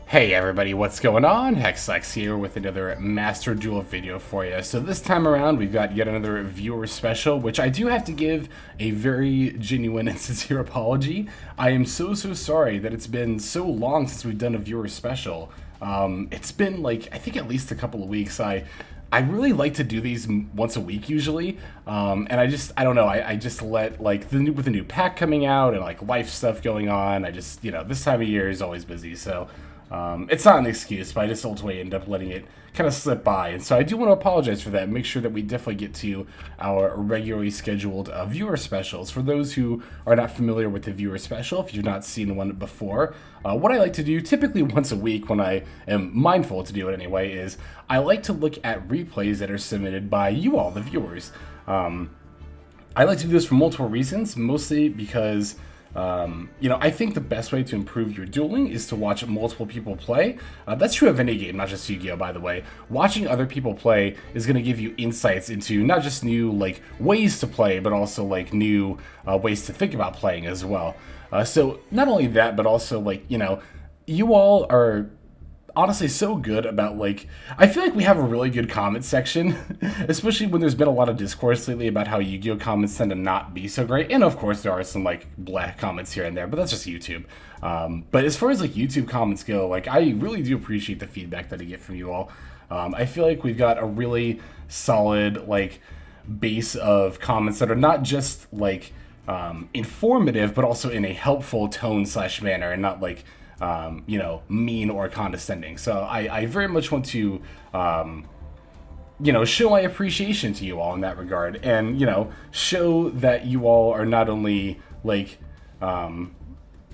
Hey everybody, what's going on? Hexlex here with another Master Duel video for you. So this time around, we've got yet another viewer special, which I do have to give a very genuine and sincere apology. I am so sorry that it's been so long since we've done a viewer special. It's been like, I think at least a couple of weeks. I really like to do these once a week usually, and I don't know, I just let, like, with the new pack coming out and, like, life stuff going on, I just, this time of year is always busy, so it's not an excuse, but I just ultimately end up letting it kind of slip by. And so I do want to apologize for that and make sure that we definitely get to our regularly scheduled viewer specials. For those who are not familiar with the viewer special, if you've not seen one before, what I like to do typically once a week when I am mindful to do it anyway is I like to look at replays that are submitted by you all, the viewers. I like to do this for multiple reasons, mostly because I think the best way to improve your dueling is to watch multiple people play. That's true of any game, not just Yu-Gi-Oh, by the way. Watching other people play is going to give you insights into not just new, like, ways to play, but also, like, new ways to think about playing as well. So not only that, but also, like, you all are honestly so good about, like, I feel like we have a really good comment section, especially when there's been a lot of discourse lately about how Yu-Gi-Oh comments tend to not be so great, and of course there are some, like, black comments here and there, but that's just YouTube. But as far as, like, YouTube comments go, like, I really do appreciate the feedback that I get from you all. I feel like we've got a really solid, like, base of comments that are not just, like, informative, but also in a helpful tone/manner, and not, like, mean or condescending. So I very much want to, show my appreciation to you all in that regard, and, show that you all are not only, like,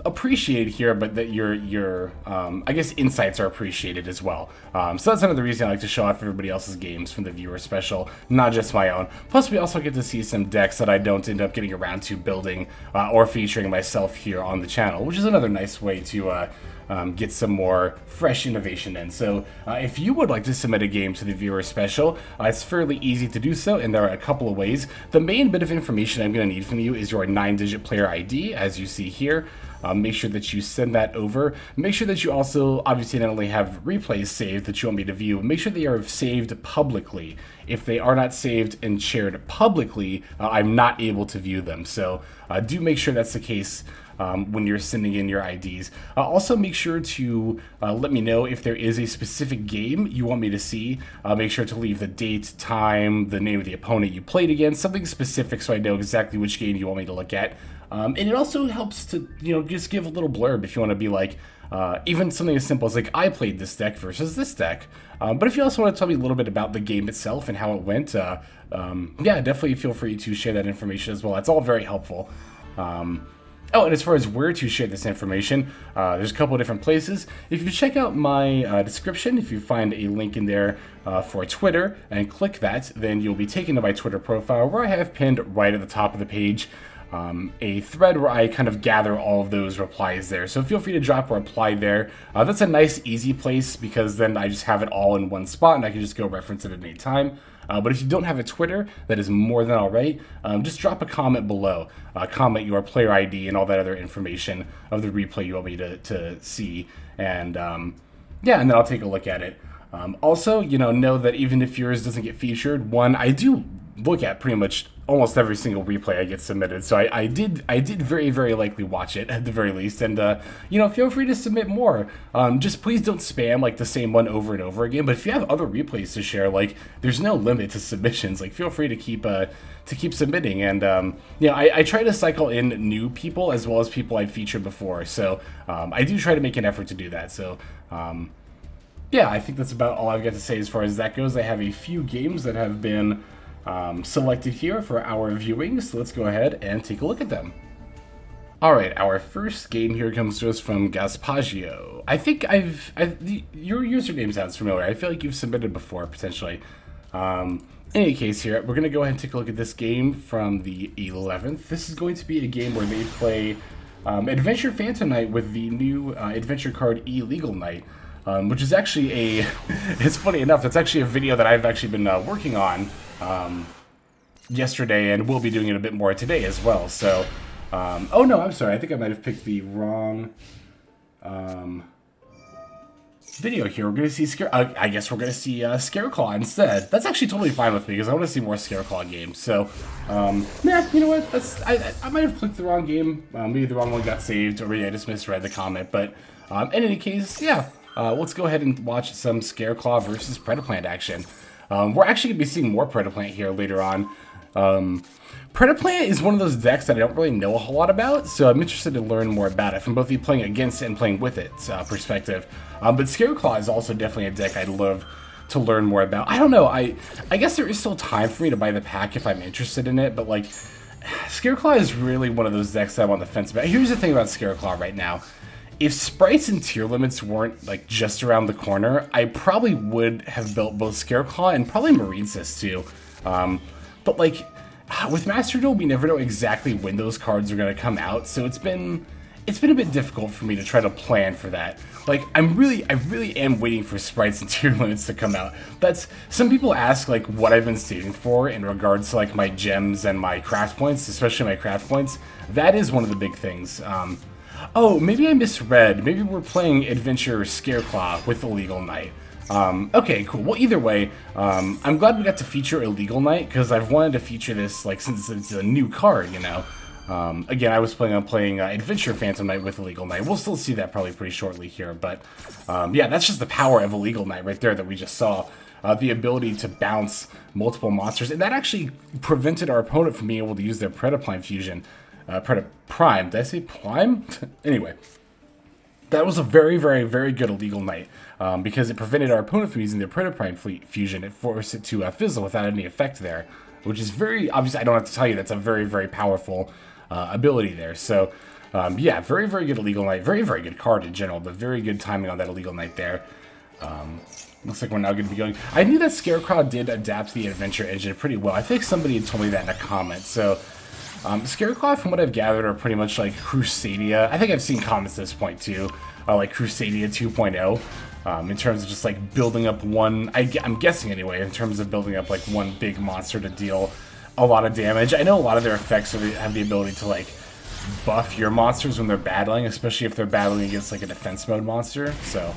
appreciated here, but that your I guess insights are appreciated as well. So that's another reason I like to show off everybody else's games from the viewer special, not just my own. Plus, we also get to see some decks that I don't end up getting around to building or featuring myself here on the channel, which is another nice way to get some more fresh innovation in. So if you would like to submit a game to the viewer special, it's fairly easy to do so, and there are a couple of ways. The main bit of information I'm going to need from you is your 9-digit player ID, as you see here. Make sure that you send that over. Make sure that you also, obviously, not only have replays saved that you want me to view, make sure they are saved publicly. If they are not saved and shared publicly, I'm not able to view them. So do make sure that's the case when you're sending in your IDs. Also, make sure to let me know if there is a specific game you want me to see. Make sure to leave the date, time, the name of the opponent you played against, something specific so I know exactly which game you want me to look at. And it also helps to, just give a little blurb if you want to be like, even something as simple as, like, I played this deck versus this deck. But if you also want to tell me a little bit about the game itself and how it went, yeah, definitely feel free to share that information as well. That's all very helpful. Oh, and as far as where to share this information, there's a couple of different places. If you check out my description, if you find a link in there for Twitter and click that, then you'll be taken to my Twitter profile, where I have pinned right at the top of the page a thread where I kind of gather all of those replies there. So feel free to drop a reply there. That's a nice, easy place, because then I just have it all in one spot and I can just go reference it at any time. But if you don't have a Twitter, that is more than all right. Just drop a comment below. Comment your player ID and all that other information of the replay you want me to see. And yeah, and then I'll take a look at it. Also, know that even if yours doesn't get featured, I do look at pretty much almost every single replay I get submitted, so I did very, very likely watch it at the very least, and feel free to submit more. Just please don't spam, like, the same one over and over again. But if you have other replays to share, like, there's no limit to submissions. Like, feel free to keep submitting, and I try to cycle in new people as well as people I've featured before, so I do try to make an effort to do that. So yeah, I think that's about all I've got to say as far as that goes. I have a few games that have been selected here for our viewing, so let's go ahead and take a look at them. Alright, our first game here comes to us from Gaspaggio. I think your username sounds familiar. I feel like you've submitted before, potentially. In any case here, we're going to go ahead and take a look at this game from the 11th. This is going to be a game where they play Adventure Phantom Knight with the new adventure card Illegal Knight. Which is actually it's funny enough, that's actually a video that I've actually been working on yesterday, and we'll be doing it a bit more today as well. So, oh no, I'm sorry, I think I might have picked the wrong, video here, we're going to see I guess we're going to see Scareclaw instead. That's actually totally fine with me because I want to see more Scareclaw games. So, yeah, you know what? I might have clicked the wrong game. Maybe the wrong one got saved, or maybe I just misread the comment. But in any case, yeah, let's go ahead and watch some Scareclaw versus Predaplant action. We're actually going to be seeing more Predaplant here later on. Predaplant is one of those decks that I don't really know a whole lot about, so I'm interested to learn more about it from both the playing against and playing with it perspective. But Scareclaw is also definitely a deck I'd love to learn more about. I don't know, I guess there is still time for me to buy the pack if I'm interested in it, but like, Scareclaw is really one of those decks that I'm on the fence about. Here's the thing about Scareclaw right now. If sprites and tier limits weren't like just around the corner, I probably would have built both Scareclaw and probably Marine Cyst too. But like, with Master Duel, we never know exactly when those cards are going to come out, so it's been a bit difficult for me to try to plan for that. Like, I really am waiting for sprites and tier limits to come out. Some people ask like what I've been saving for in regards to like my gems and my craft points, especially my craft points. That is one of the big things. Oh, maybe I misread. Maybe we're playing Adventure Scareclaw with Illegal Knight. Okay, cool. Well, either way, I'm glad we got to feature Illegal Knight, because I've wanted to feature this, like, since it's a new card, you know. Again, I was planning on playing Adventure Phantom Knight with Illegal Knight. We'll still see that probably pretty shortly here, but, yeah, that's just the power of Illegal Knight right there that we just saw. The ability to bounce multiple monsters, and that actually prevented our opponent from being able to use their Predaplant fusion. Prime. Did I say Prime? Anyway. That was a very, very, very good Illegal Knight, because it prevented our opponent from using their Predaprime fusion. It forced it to fizzle without any effect there, which is very, obviously, I don't have to tell you, that's a very, very powerful ability there. So, yeah, very, very good Illegal Knight. Very, very good card in general, but very good timing on that Illegal Knight there. Looks like we're now going to be going... I knew that Scareclaw did adapt the Adventure engine pretty well. I think somebody had told me that in a comment, so... Scareclaw, from what I've gathered, are pretty much like Crusadia. I think I've seen comments at this point too, like Crusadia 2.0, in terms of just like building up one, I'm guessing anyway, in terms of building up like one big monster to deal a lot of damage. I know a lot of their effects have the ability to like buff your monsters when they're battling, especially if they're battling against like a defense mode monster, so...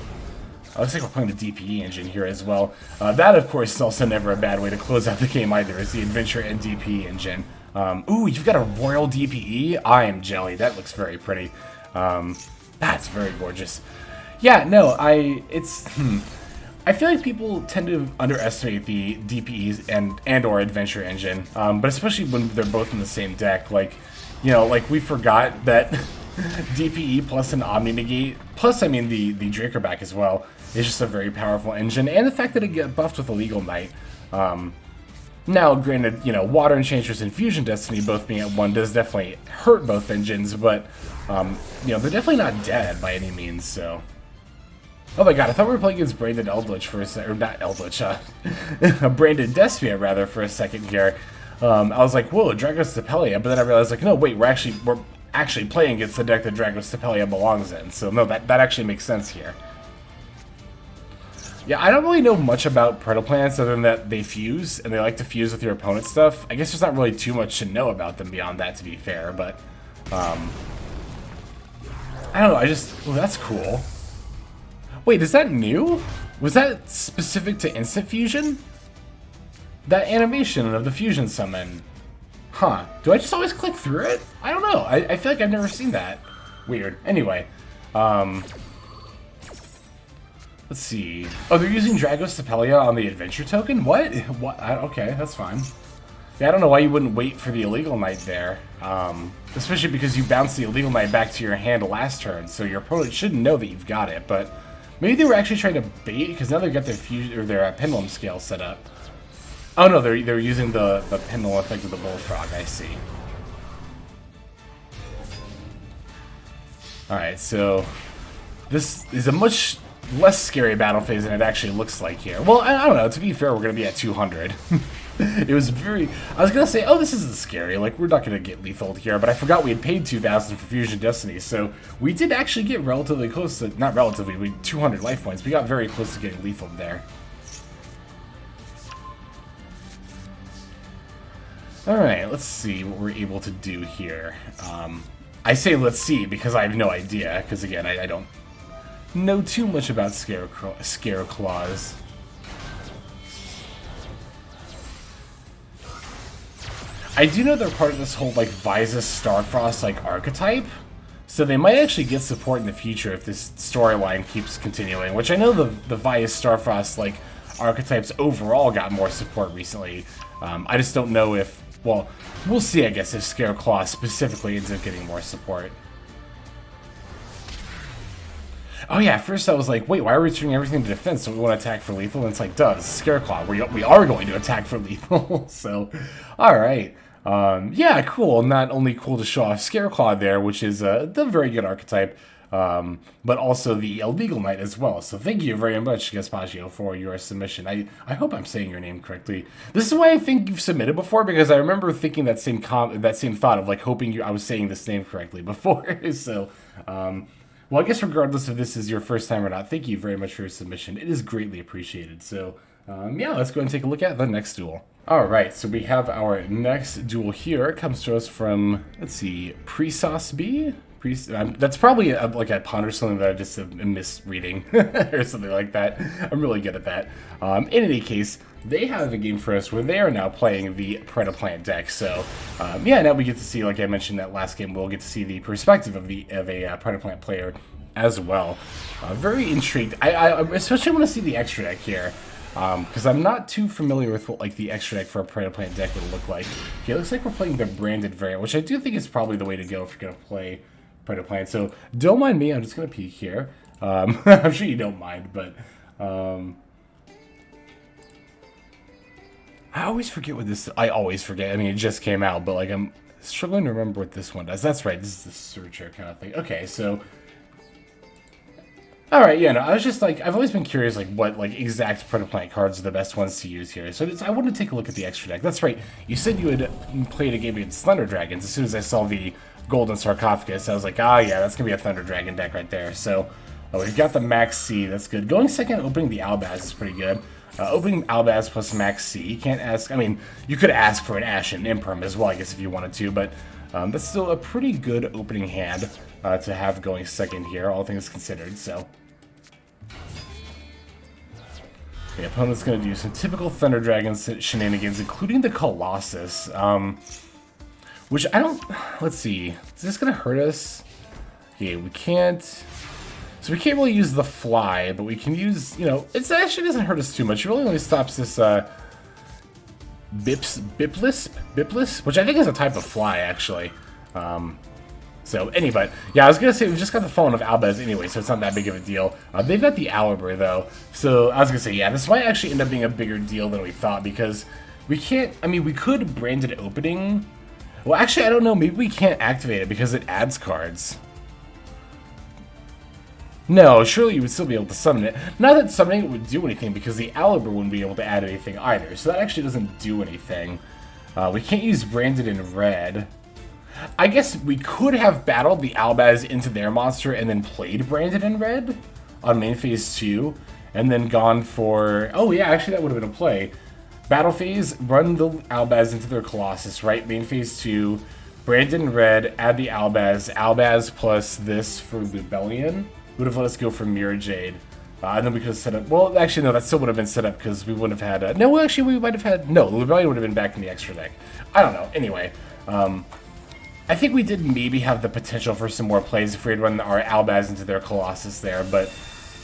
Looks like we're playing the DPE engine here as well. That, of course, is also never a bad way to close out the game either, is the Adventure and DPE engine. Ooh, you've got a Royal DPE? I am jelly. That looks very pretty. That's very gorgeous. Yeah, no, I feel like people tend to underestimate the DPEs and or Adventure engine, but especially when they're both in the same deck. Like, you know, like we forgot that DPE plus an Omni Negate, plus, I mean, the Dracoback as well, is just a very powerful engine, and the fact that it get buffed with Illegal Knight. Now, granted, you know, Water Enchantress and Fusion Destiny both being at 1 does definitely hurt both engines, but, you know, they're definitely not dead by any means, so... Oh my god, I thought we were playing against Branded Eldritch for a second, or not Eldritch, Branded Despia, rather, for a second here. I was like, whoa, Dragos Stapelia, but then I realized, like, no, wait, we're actually playing against the deck that Dragos Stapelia belongs in, so no, that actually makes sense here. Yeah, I don't really know much about Predaplants other than that they fuse, and they like to fuse with your opponent's stuff. I guess there's not really too much to know about them beyond that, to be fair, but... I don't know, oh, that's cool. Wait, is that new? Was that specific to Instant Fusion? That animation of the Fusion Summon. Huh. Do I just always click through it? I don't know. I feel like I've never seen that. Weird. Anyway, let's see. Oh, they're using Dragos Stapelia on the Adventure token? What? Okay, that's fine. Yeah, I don't know why you wouldn't wait for the Illegal Knight there. Especially because you bounced the Illegal Knight back to your hand last turn, so your opponent shouldn't know that you've got it, but maybe they were actually trying to bait, because now they've got their fusion, or their Pendulum Scale set up. Oh no, they're using the Pendulum effect of the Bullfrog, I see. Alright, so this is a much less scary battle phase than it actually looks like here. Well, I don't know, to be fair, we're going to be at 200. It was very... I was going to say, oh, this isn't scary, like, we're not going to get lethal here, but I forgot we had paid 2,000 for Fusion Destiny, so we did actually get relatively close to... Not relatively, we had 200 life points. We got very close to getting lethal there. Alright, let's see what we're able to do here. I say let's see because I have no idea, because again, I don't know too much about scareclaws. I do know they're part of this whole like Visas Starfrost like archetype, so they might actually get support in the future if this storyline keeps continuing. Which I know the Visas Starfrost like archetypes overall got more support recently. I just don't know if, well, we'll see, I guess, if Scareclaw specifically ends up getting more support. Oh yeah, at first I was like, wait, why are we turning everything to defense? So we want to attack for lethal? And it's like, duh, this is Scareclaw. We are going to attack for lethal. So, alright. Yeah, cool. Not only cool to show off Scareclaw there, which is the very good archetype, but also the Illegal Knight as well. So thank you very much, Gaspaggio, for your submission. I hope I'm saying your name correctly. This is why I think you've submitted before, because I remember thinking that same thought of like hoping I was saying this name correctly before. So, well, I guess regardless if this is your first time or not, thank you very much for your submission. It is greatly appreciated. So, yeah, let's go and take a look at the next duel. Alright, so we have our next duel here. It comes to us from, let's see, Presauce B? That's probably like a pun or something that I just am misreading or something like that. I'm really good at that. In any case, they have a game for us where they are now playing the Predaplant deck. So, yeah, now we get to see, like I mentioned that last game, we'll get to see the perspective of a Predaplant player as well. Very intrigued. I especially want to see the extra deck here. Because I'm not too familiar with what like the extra deck for a Predaplant deck would look like. Okay, it looks like we're playing the branded variant, which I do think is probably the way to go if you're going to play Predaplant. So don't mind me, I'm just going to peek here. I'm sure you don't mind, but I always forget what this... I always forget. I mean, it just came out, but like I'm struggling to remember what this one does. That's right, this is the searcher kind of thing. Okay, so... Alright, yeah, no, I was just like, I've always been curious, like, what, like, exact Predaplant cards are the best ones to use here. So I wanted to take a look at the extra deck. That's right, you said you had played a game against Thunder Dragons. As soon as I saw the Golden Sarcophagus, I was like, ah, yeah, that's going to be a Thunder Dragon deck right there. So, we've got the Max C, that's good. Going second, opening the Albaz is pretty good. Opening Albaz plus Max C, you can't ask, I mean, you could ask for an Ashen Imperm as well, I guess, if you wanted to, but that's still a pretty good opening hand to have going second here, all things considered, so... The opponent's going to do some typical Thunder Dragon shenanigans, including the Colossus, which I don't... Let's see. Is this going to hurt us? Okay, we can't... So we can't really use the Fly, but we can use, you know... It actually doesn't hurt us too much. It really only stops this, Biplis? Which I think is a type of fly, actually. So, anyway, yeah, I was going to say, we just got the Fallen of Albaz anyway, so it's not that big of a deal. They've got the Alibur, though, so I was going to say, yeah, this might actually end up being a bigger deal than we thought, because we can't, I mean, we could Branded Opening. Well, actually, I don't know, maybe we can't activate it because it adds cards. No, surely you would still be able to summon it. Not that summoning it would do anything, because the Alibur wouldn't be able to add anything either, so that actually doesn't do anything. We can't use Branded in red. I guess we could have battled the Albaz into their monster and then played Branded in red on main phase 2, and then gone for... Oh yeah, actually that would have been a play. Battle phase, run the Albaz into their Colossus, right? Main phase 2, Branded in red, add the Albaz plus this for Rebellion. Would have let us go for Mirror Jade. And then we could have set up... Well, actually, no, that still would have been set up because we wouldn't have had... No, actually, we might have had... No, the Rebellion would have been back in the extra deck. I don't know. Anyway, I think we did maybe have the potential for some more plays if we had run our Albaz into their Colossus there, but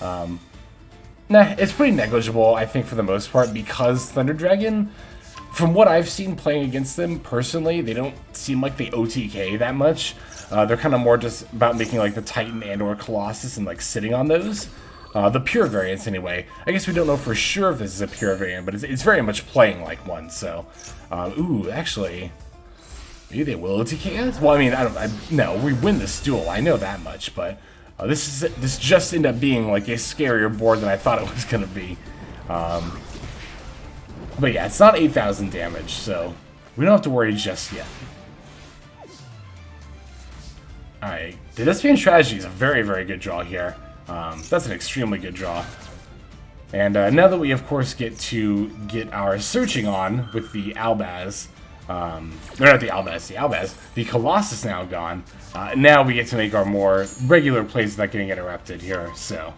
nah, it's pretty negligible, I think, for the most part, because Thunder Dragon, from what I've seen playing against them, personally, they don't seem like they OTK that much. They're kind of more just about making, like, the Titan and or Colossus and, like, sitting on those. The pure variants, anyway. I guess we don't know for sure if this is a pure variant, but it's very much playing like one, so... ooh, actually... Maybe they will OTK us? Well, I mean, no, we win this duel, I know that much, but this just ended up being like a scarier board than I thought it was gonna be. But yeah, it's not 8,000 damage, so we don't have to worry just yet. Alright, the Despian Strategy is a very, very good draw here. That's an extremely good draw. And now that we, of course, get to get our searching on with the Albaz, or not the Albaz, the Colossus now gone, now we get to make our more regular plays without getting interrupted here, so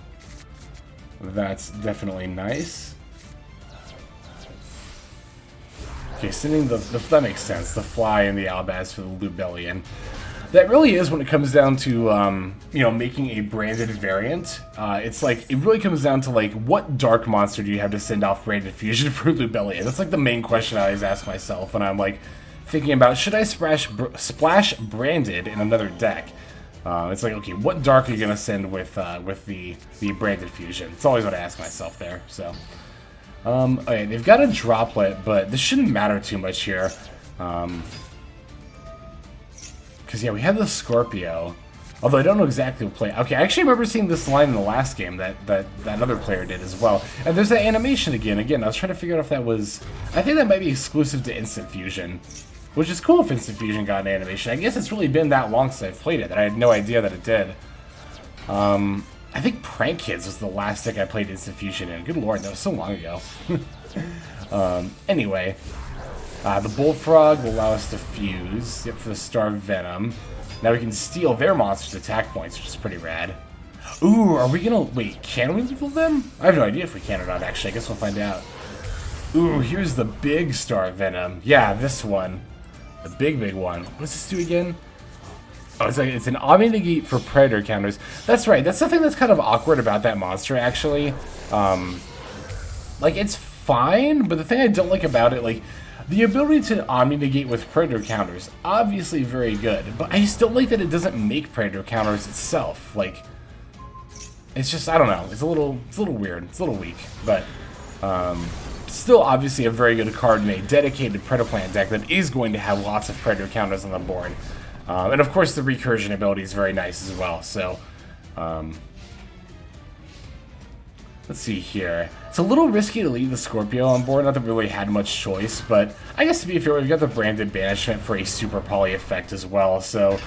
That's definitely nice. Okay, sending that makes sense. The fly and the albaz for the Lubellian. That really is when it comes down to, you know, making a branded variant. It's like, it really comes down to, like, what dark monster do you have to send off branded fusion for Lubellian? That's, like, the main question I always ask myself when I'm, like, thinking about, should I splash branded in another deck? It's like, okay, what dark are you going to send with the branded fusion? It's always what I ask myself there, so. Okay, they've got a droplet, but this shouldn't matter too much here. Because, yeah, we have the Scorpio. Although I don't know exactly what play. Okay, I actually remember seeing this line in the last game that other player did as well. And there's that animation again. Again, I was trying to figure out if that was... I think that might be exclusive to Instant Fusion. Which is cool if Instant Fusion got an animation. I guess it's really been that long since I've played it that I had no idea that it did. I think Prank Kids was the last deck I played Instant Fusion in. Good lord, that was so long ago. Anyway... the Bullfrog will allow us to fuse. Yep, for the Star Venom. Now we can steal their monsters' attack points, which is pretty rad. Ooh, are we gonna... Wait, can we lethal them? I have no idea if we can or not, actually. I guess we'll find out. Ooh, here's the big Star Venom. Yeah, this one. The big one. What does this do again? Oh, it's an Omni Negate for Predator counters. That's right. That's something that's kind of awkward about that monster, actually. Like, it's fine, but the thing I don't like about it, like... The ability to Omni-Negate with Predator counters, obviously very good, but I just don't like that it doesn't make Predator counters itself. Like, it's just, I don't know, it's a little weird, it's a little weak, but still obviously a very good card in a dedicated Predaplant deck that is going to have lots of Predator counters on the board. And of course the recursion ability is very nice as well, so... Let's see here. It's a little risky to leave the Scorpio on board, not that we really had much choice, but I guess to be fair, we've got the branded banishment for a super poly effect as well, so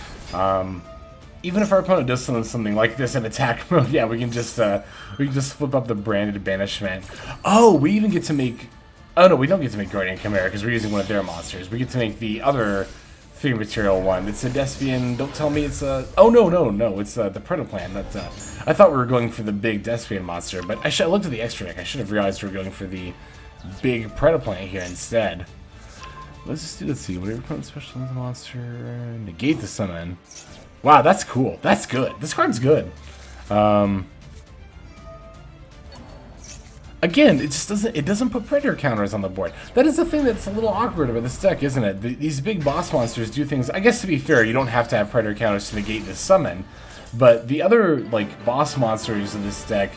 even if our opponent does something like this in attack mode, yeah, we can just flip up the branded banishment. Oh, we even get to make... Oh no, we don't get to make Guardian Chimera because we're using one of their monsters. We get to make the other 3 material one. It's a Despian. Don't tell me it's a... Oh, no. It's the Predaplant. I thought we were going for the big Despian monster, but I looked at the extra deck. I should have realized we were going for the big Predaplant here instead. Let's see. Whatever opponent specializes monster... Negate the summon. Wow, that's cool. That's good. This card's good. Again, it just doesn't put Predator counters on the board. That is the thing that's a little awkward about this deck, isn't it? These big boss monsters do things... I guess to be fair, you don't have to have Predator counters to negate this summon, but the other, like, boss monsters in this deck,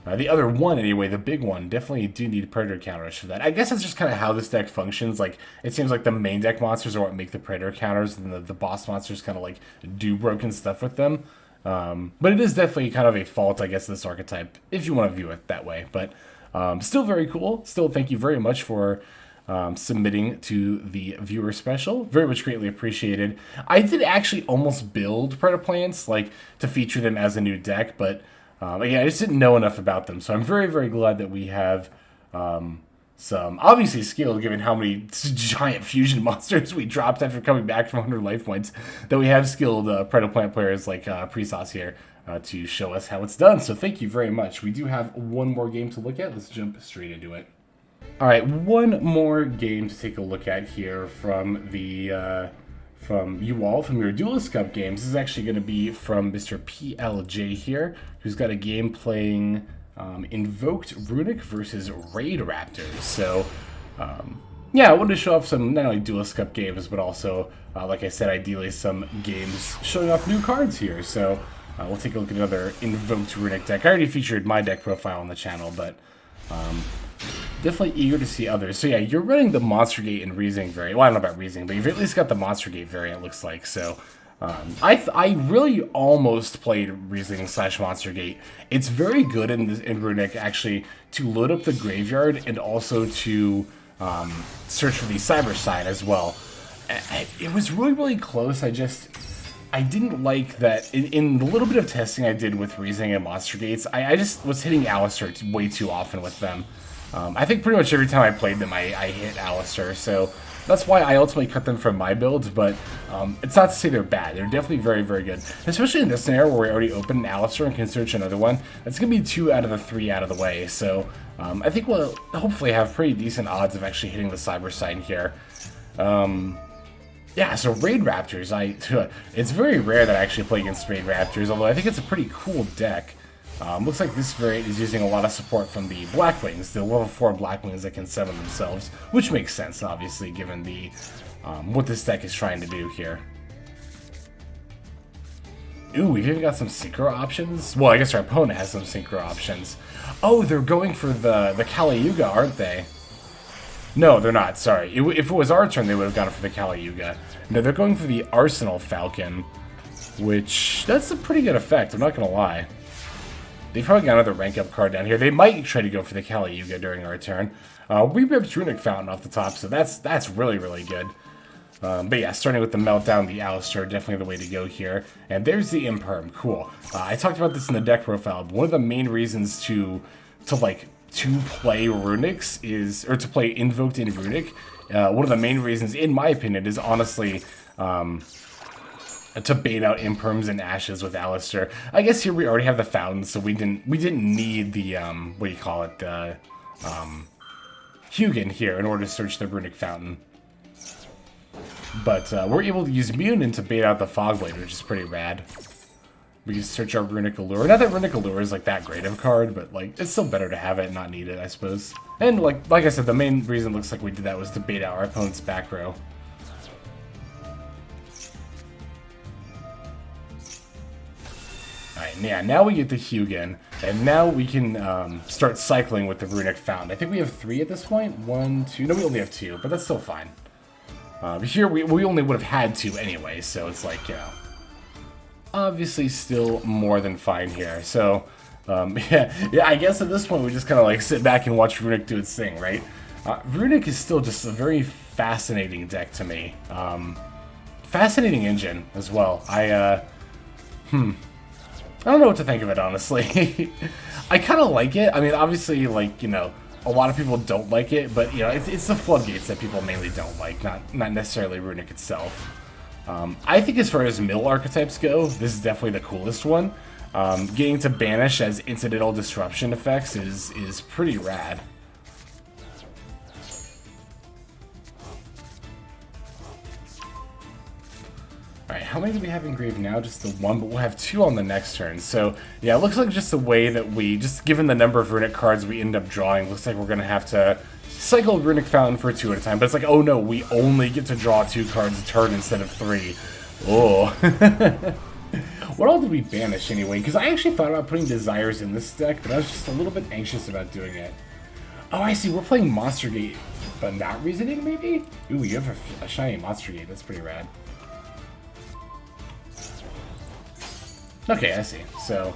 the other one anyway, the big one, definitely do need Predator counters for that. I guess that's just kind of how this deck functions. Like, it seems like the main deck monsters are what make the Predator counters, and the boss monsters kind of, like, do broken stuff with them. But it is definitely kind of a fault, I guess, of this archetype, if you want to view it that way, but... still very cool. Still, thank you very much for submitting to the viewer special. Very much greatly appreciated. I did actually almost build Predaplants, like, to feature them as a new deck, but again, I just didn't know enough about them. So I'm very, very glad that we have some, obviously, skill, given how many giant fusion monsters we dropped after coming back from 100 life points, that we have skilled Predaplant players like Presauce here. To show us how it's done. So thank you very much. We do have one more game to look at. Let's jump straight into it. All right, one more game to take a look at here from the from you all, from your Duelist Cup games. This is actually going to be from Mr. PLJ here, who's got a game playing Invoked Runick versus Raidraptor. So yeah, I wanted to show off some not only Duelist Cup games, but also, like I said, ideally some games showing off new cards here. So we'll take a look at another Invoked Runick deck. I already featured my deck profile on the channel, but definitely eager to see others. So yeah, you're running the Monster Gate and Reasoning variant. Well, I don't know about Reasoning, but you've at least got the Monster Gate variant, it looks like. So I really almost played Reasoning / Monster Gate. It's very good in Runick, actually, to load up the graveyard and also to search for the Cyber Side as well. It was really, really close. I didn't like that in the little bit of testing I did with Reasoning and Monster Gates, I just was hitting Alistair way too often with them. I think pretty much every time I played them, I hit Alistair, so That's why I ultimately cut them from my builds, but it's not to say they're bad. They're definitely very, very good. Especially in this scenario where we already opened an Alistair and can search another one. That's going to be 2 out of the 3 out of the way. So I think we'll hopefully have pretty decent odds of actually hitting the Cyber Sign here. Yeah, so raidraptors, it's very rare that I actually play against raidraptors, although I think it's a pretty cool deck. Looks like this variant is using a lot of support from the Blackwings, the level 4 Blackwings that can summon themselves, which makes sense, obviously, given the what this deck is trying to do here. Ooh, we've even got some synchro options. Well, I guess our opponent has some synchro options. Oh, they're going for the Kali Yuga, aren't they? No, they're not, sorry. If it was our turn, they would have gone for the Kali Yuga. No, they're going for the Arsenal Falcon, which, that's a pretty good effect, I'm not going to lie. They've probably got another rank up card down here. They might try to go for the Kali Yuga during our turn. We ripped Runick Fountain off the top, so that's really, really good. But yeah, starting with the Meltdown, the Alistair, definitely the way to go here. And there's the Imperm, cool. I talked about this in the deck profile. One of the main reasons to play Runicks is, or to play Invoked in Runick, one of the main reasons, in my opinion, is honestly to bait out Imperms and Ashes with Alistair. I guess here we already have the Fountain, so we didn't need the what do you call it, the Hugin here in order to search the Runick Fountain. But we're able to use Munin to bait out the Fogblade, which is pretty rad. We can search our Runick Allure. Not that Runick Allure is like that great of a card, but like it's still better to have it and not need it, I suppose. And like I said, the main reason it looks like we did that was to bait out our opponent's back row. Alright, yeah, now we get the Hugin, and now we can start cycling with the Runick Fountain. I think we have 3 at this point. 1, 2, no, we only have 2, but that's still fine. Here we only would have had 2 anyway, so it's like, you know, obviously still more than fine here. So, yeah, I guess at this point we just kind of like sit back and watch Runick do its thing, right? Runick is still just a very fascinating deck to me. Fascinating engine as well. I don't know what to think of it, honestly. I kind of like it. I mean, obviously, like, you know, a lot of people don't like it, but, you know, it's the floodgates that people mainly don't like, not necessarily Runick itself. I think as far as mill archetypes go, this is definitely the coolest one. Getting to banish as incidental disruption effects is pretty rad. Alright, how many do we have engraved now? Just the 1, but we'll have 2 on the next turn. So, yeah, it looks like just the way that we, just given the number of Runick cards we end up drawing, looks like we're going to have to cycle Runick Fountain for 2 at a time. But it's like, oh no, we only get to draw 2 cards a turn instead of 3. Oh. What all did we banish anyway? Because I actually thought about putting Desires in this deck, but I was just a little bit anxious about doing it. Oh, I see, we're playing Monster Gate, but not Reasoning, maybe? Ooh, you have a shiny Monster Gate, that's pretty rad. Okay, I see. So,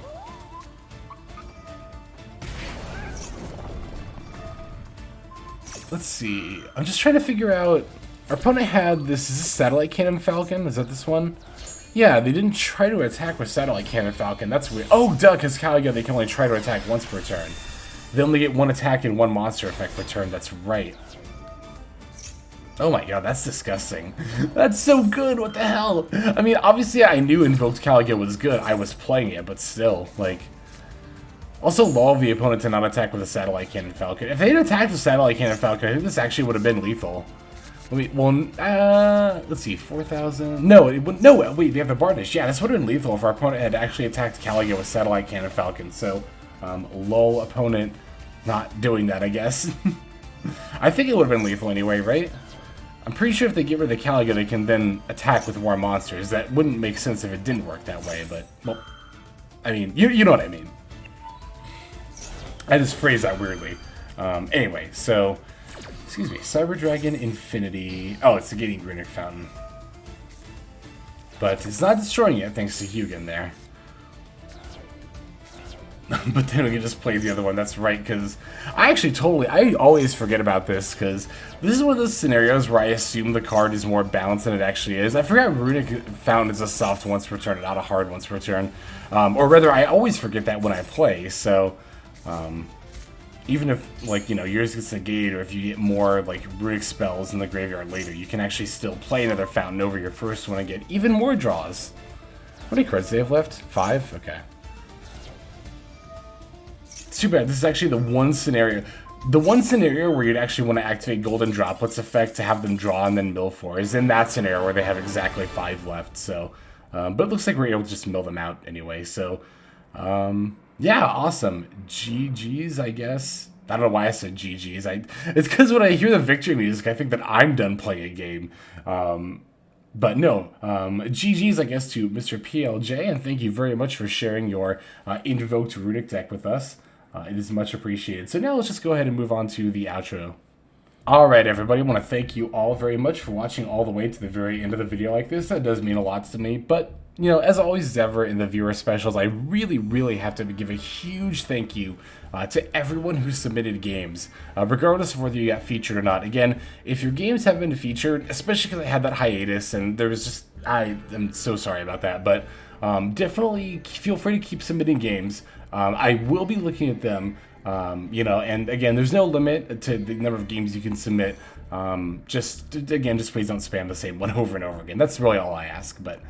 let's see. I'm just trying to figure out. Our opponent had this. Is this Satellite Cannon Falcon? Is that this one? Yeah, they didn't try to attack with Satellite Cannon Falcon. That's weird. Oh, duh, because Caliga, they can only try to attack once per turn. They only get 1 attack and 1 monster effect per turn. That's right. Oh my god, that's disgusting. That's so good, what the hell? I mean, obviously I knew Invoked Caliga was good, I was playing it, but still, like... Also, lull the opponent to not attack with a Satellite Cannon Falcon. If they had attacked with Satellite Cannon Falcon, I think this actually would have been lethal. Let's see, 4,000... No, it wouldn't... No, wait, they have the Bardish. Yeah, this would have been lethal if our opponent had actually attacked Caliga with Satellite Cannon Falcon. So, lull opponent not doing that, I guess. I think it would have been lethal anyway, right? I'm pretty sure if they get rid of the Caliga, they can then attack with more monsters. That wouldn't make sense if it didn't work that way, but, well, I mean, you know what I mean. I just phrased that weirdly. Anyway, so, excuse me, Cyber Dragon Infinity. Oh, it's the Gating Runick Fountain. But it's not destroying it, thanks to Hugin there. But then we can just play the other one, that's right, because I always forget about this, because this is one of those scenarios where I assume the card is more balanced than it actually is. I forgot Runick Fountain is a soft once per turn, not a hard once per turn. Or rather, I always forget that when I play, so... even if, like, you know, yours gets negated, or if you get more, like, runick spells in the graveyard later, you can actually still play another fountain over your first one and get even more draws. How many cards do they have left? 5? Okay. It's too bad. This is actually the one scenario where you'd actually want to activate Golden Droplets effect to have them draw and then mill for is in that scenario where they have exactly 5 left. So, but it looks like we're able to just mill them out anyway. So, yeah, awesome. GG's, I guess. I don't know why I said GG's. It's because when I hear the victory music, I think that I'm done playing a game. But no, GG's, I guess, to Mr. PLJ, and thank you very much for sharing your Invoked runick deck with us. It is much appreciated. So now let's just go ahead and move on to the outro. Alright, everybody, I want to thank you all very much for watching all the way to the very end of the video like this. That does mean a lot to me, but, you know, as always ever in the viewer specials, I really have to give a huge thank you to everyone who submitted games, regardless of whether you got featured or not. Again, if your games have been featured, especially because I had that hiatus, and there was just, I am so sorry about that, but definitely feel free to keep submitting games. I will be looking at them, you know, and again, there's no limit to the number of games you can submit. Just please don't spam the same one over and over again. That's really all I ask. But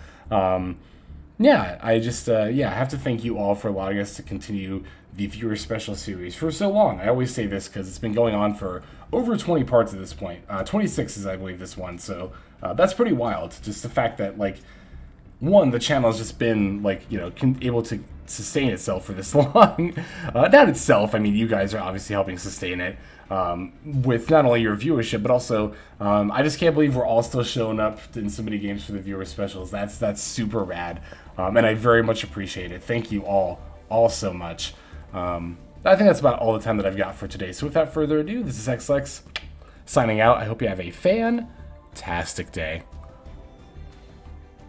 yeah, I just I have to thank you all for allowing us to continue the viewer special series for so long. I always say this because it's been going on for over 20 parts at this point. 26 is, I believe, this one. So that's pretty wild. Just the fact that, like, one, the channel has just been, like, you know, able to sustain itself for this long. Not itself, I mean, you guys are obviously helping sustain it with not only your viewership, but also, I just can't believe we're all still showing up in so many games for the viewer specials. That's super rad, and I very much appreciate it. Thank you all so much. I think that's about all the time that I've got for today. So without further ado, this is XLex signing out. I hope you have a fantastic day.